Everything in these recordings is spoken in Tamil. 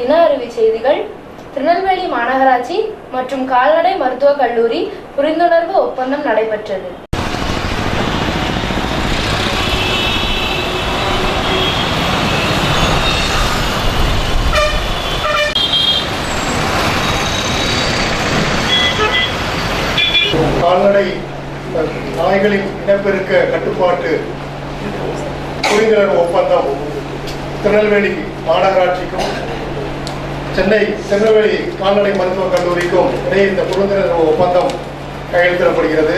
தின அறிவி செய்திகள். திருநெல்வேலி மாநகராட்சி மற்றும் கால்நடை மருத்துவக் கல்லூரி புரிந்துணர்வு ஒப்பந்தம் நடைபெற்றது. கால்நடை நாய்களின் இனப்பெருக்க கட்டுப்பாட்டு புரிந்துணர்வு ஒப்பந்தம் திருநெல்வேலி மாநகராட்சிக்கும் திருநெல்வேலி கால்நடை மருத்துவக் கல்லூரிக்கும் இடையே இந்த புரிந்துணர்வு ஒப்பந்தம் கையெழுத்திடப்படுகிறது.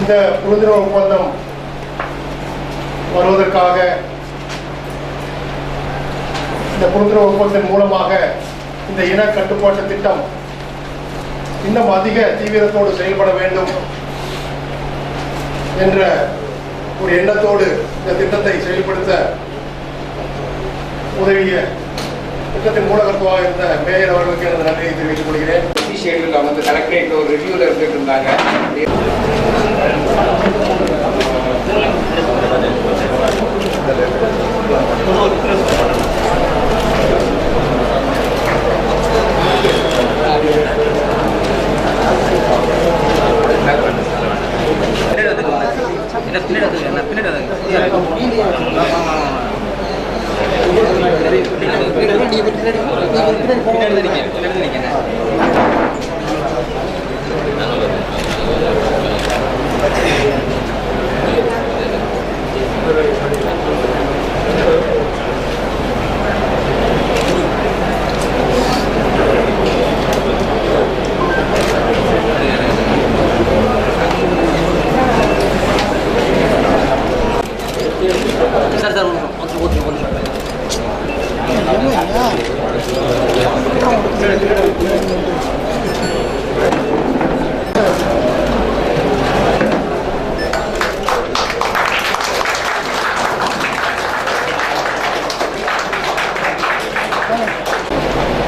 இந்த புரிந்துணர்வு ஒப்பந்தம் வருவதற்காக இந்த புரிந்துணர்வு ஒப்பந்தத்தின் மூலமாக இந்த இன கட்டுப்பாட்டு திட்டம் இன்னும் அதிக தீவிரத்தோடு செயல்பட வேண்டும் என்ற ஒரு எண்ணத்தோடு இந்த திட்டத்தை செயல்படுத்த உதவிய திட்டத்தின் மூலகத்துவாக இருந்த மேயர் அவர்களுக்கு எனது நன்றியை தெரிவித்துக் கொள்கிறேன். வந்து கலெக்டரேட் ஒரு ரிவ்யூல இருந்துட்டு இருந்தாங்க.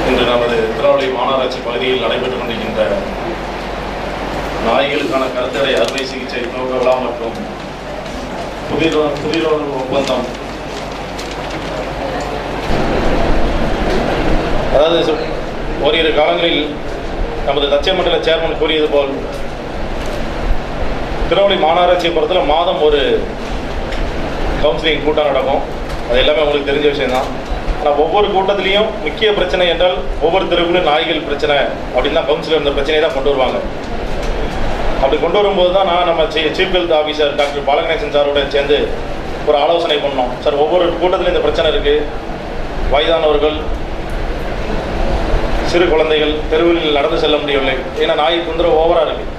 இன்று நமது திருநெல்வேலி மாநகராட்சி பகுதியில் நடைபெற்றுக் கொண்டிருக்கின்ற நாய்களுக்கான கருத்தடை அறுவை சிகிச்சை துவக்க விழா மற்றும் புதிய ஒப்பந்தம், அதாவது ஓரிரு காலங்களில் நமது தச்சை மண்டல சேர்மன் கூறியது போல் திருநெல்வேலி மாநகராட்சியை பொறுத்தவரை மாதம் ஒரு கவுன்சிலிங் கூட்டம் நடக்கும். அது எல்லாமே உங்களுக்கு தெரிஞ்ச விஷயம்தான். ஆனால் ஒவ்வொரு கூட்டத்திலையும் முக்கிய பிரச்சனை என்றால் ஒவ்வொரு தெருவுலையும் நாய்கள் பிரச்சனை அப்படின்னு தான் கவுன்சிலர் இந்த பிரச்சனையை தான் கொண்டு வருவாங்க. அப்படி கொண்டு வரும்போது தான் நம்ம chief health officer doctor Balaganesan சாரோட சேர்ந்து ஒரு ஆலோசனை பண்ணோம். சார், ஒவ்வொரு கூட்டத்திலும் இந்த பிரச்சனை இருக்குது, வயதானவர்கள், சிறு குழந்தைகள் தெருவில் நடந்து செல்ல முடியவில்லை, ஏன்னா நாய் தொந்தரவு ஓவராக இருக்குது.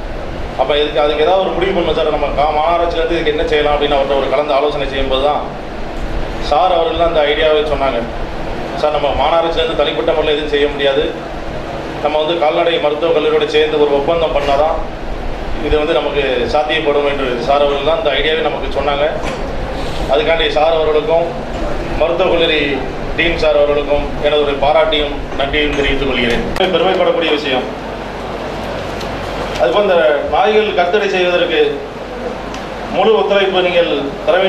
அப்போ அதுக்கு ஏதாவது ஒரு முடிவு பண்ணணும் சார், நம்ம மாநகராட்சியிலேருந்து இதுக்கு என்ன செய்யலாம் அப்படின்னு அவர்கிட்ட ஒரு கலந்து ஆலோசனை செய்யும்போது தான் சார் அவர்கள் தான் அந்த ஐடியாவை சொன்னாங்க. சார், நம்ம மாநகராட்சியிலேருந்து தனிப்பட்ட முறையில் எதுவும் செய்ய முடியாது, நம்ம வந்து கால்நடை மருத்துவக் கல்லூரியோட சேர்ந்து ஒரு ஒப்பந்தம் பண்ணால் தான் இது நமக்கு சாத்தியப்படும் என்று சார் அவர்கள் தான் இந்த ஐடியாவை நமக்கு சொன்னாங்க. அதுக்காண்டி சார் அவர்களுக்கும் மருத்துவக் கல்லூரி டீன் சார் அவர்களுக்கும் எனது ஒரு பாராட்டியும் நன்றியும் தெரிவித்துக் கொள்கிறேன். பெருமைப்படக்கூடிய விஷயம். அதுபோல் இந்த நாய்கள் கருத்தடை செய்வதற்கு முழு ஒத்துழைப்பு நீங்கள் தர வேண்டும்.